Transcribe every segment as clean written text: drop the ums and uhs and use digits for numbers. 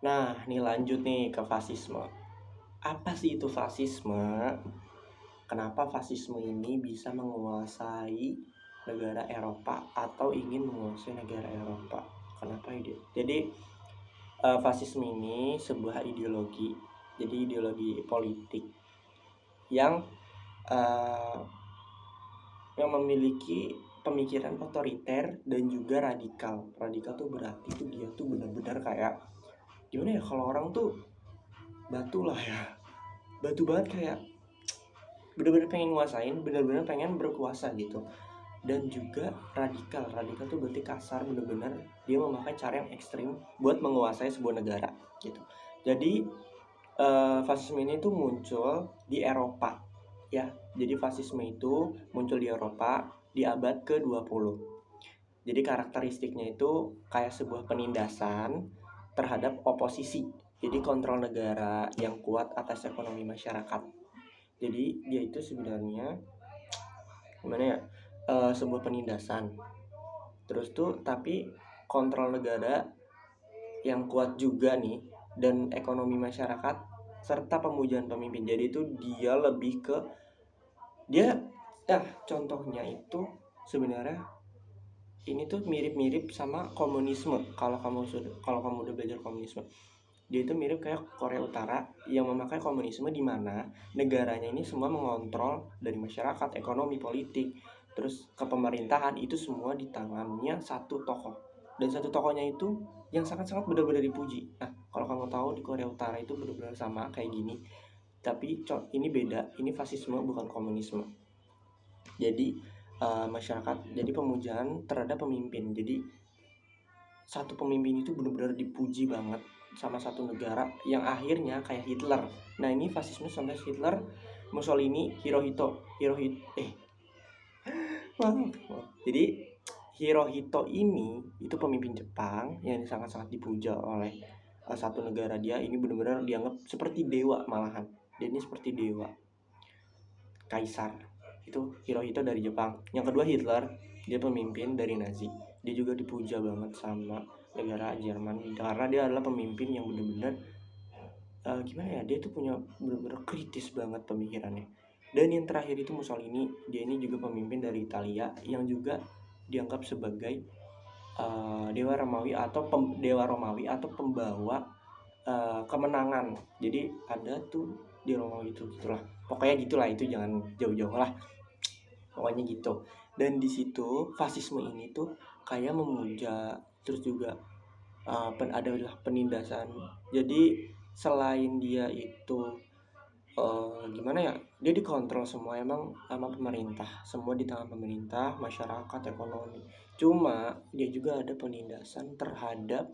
Nah, ini lanjut nih ke fasisme. Apa sih itu fasisme? Kenapa fasisme ini bisa menguasai negara Eropa atau ingin menguasai negara Eropa? Kenapa ide? Jadi fasisme ini sebuah ideologi. Jadi ideologi politik yang eh, memiliki pemikiran otoriter dan juga radikal. Radikal tuh berarti tuh dia tuh benar-benar kayak gimana ya, kalau orang tuh batu lah ya, batu banget, kayak bener-bener pengen nguasain, bener-bener pengen berkuasa gitu. Dan juga radikal, radikal tuh berarti kasar, bener-bener dia memakai cara yang ekstrim buat menguasai sebuah negara gitu. Jadi fasisme ini tuh muncul di Eropa ya. Jadi fasisme itu muncul di Eropa di abad ke-20. Jadi karakteristiknya itu kayak sebuah penindasan terhadap oposisi. Jadi kontrol negara yang kuat atas ekonomi masyarakat. Jadi dia itu sebenarnya gimana ya, sebuah penindasan. Terus tuh tapi kontrol negara yang kuat juga nih, dan ekonomi masyarakat serta pemujaan pemimpin. Jadi itu dia lebih ke dia contohnya itu sebenarnya ini tuh mirip-mirip sama komunisme. Kalau kamu udah belajar komunisme, dia itu mirip kayak Korea Utara yang memakai komunisme, di mana negaranya ini semua mengontrol dari masyarakat, ekonomi, politik, terus ke pemerintahan, itu semua di tangannya satu tokoh. Dan satu tokohnya itu yang sangat-sangat benar-benar dipuji. Nah, kalau kamu tahu di Korea Utara itu benar-benar sama kayak gini. Tapi ini beda, ini fasisme bukan komunisme. Jadi masyarakat, jadi pemujaan terhadap pemimpin. Jadi satu pemimpin itu benar-benar dipuji banget sama satu negara, yang akhirnya kayak Hitler. Nah, ini fasisme sampai Hitler, Mussolini, Jadi Hirohito ini itu pemimpin Jepang yang sangat-sangat dipuja oleh satu negara. Dia ini benar-benar dianggap seperti dewa malahan. Dia ini seperti dewa, kaisar. Itu Hirohito dari Jepang. Yang kedua Hitler, dia pemimpin dari Nazi. Dia juga dipuja banget sama negara Jerman karena dia adalah pemimpin yang benar-benar gimana ya, dia tuh punya benar-benar kritis banget pemikirannya. Dan yang terakhir itu Mussolini, dia ini juga pemimpin dari Italia yang juga dianggap sebagai dewa Romawi atau pembawa kemenangan. Jadi ada tuh di Romawi itu gitulah. Pokoknya gitulah, itu jangan jauh-jauh lah. Pokoknya gitu. Dan di situ fasisme ini tuh kayak memuja, terus juga adalah penindasan. Jadi selain dia itu gimana ya, dia dikontrol semua emang sama pemerintah, semua di tangan pemerintah, masyarakat, ekonomi. Cuma dia juga ada penindasan terhadap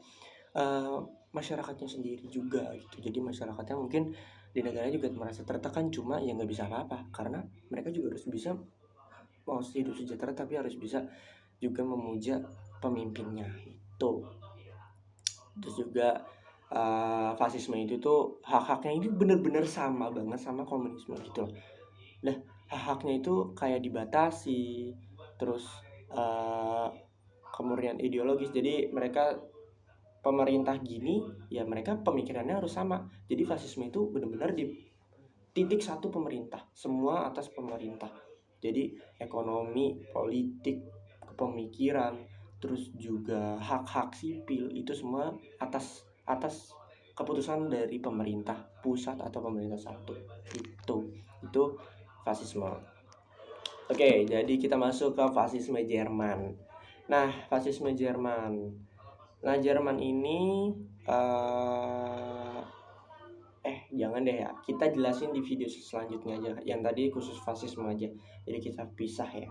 masyarakatnya sendiri juga gitu. Jadi masyarakatnya mungkin di negara juga merasa tertekan, cuma ya nggak bisa apa-apa karena mereka juga harus bisa mau hidup sejahtera, tapi harus bisa juga memuja pemimpinnya itu. Terus juga fasisme itu tuh hak-haknya ini bener-bener sama banget sama komunisme gitu loh. Nah, hak-haknya itu kayak dibatasi, terus kemudian ideologis. Jadi mereka pemerintah gini, ya mereka pemikirannya harus sama. Jadi fasisme itu benar-benar di titik satu pemerintah, semua atas pemerintah. Jadi ekonomi, politik, pemikiran, terus juga hak-hak sipil itu semua atas atas keputusan dari pemerintah pusat atau pemerintah satu. Itu fasisme. Oke, jadi kita masuk ke fasisme Jerman. Nah, fasisme Jerman. Nah, Jerman ini jangan deh ya, kita jelasin di video selanjutnya aja. Yang tadi khusus fasisme aja. Jadi kita pisah ya.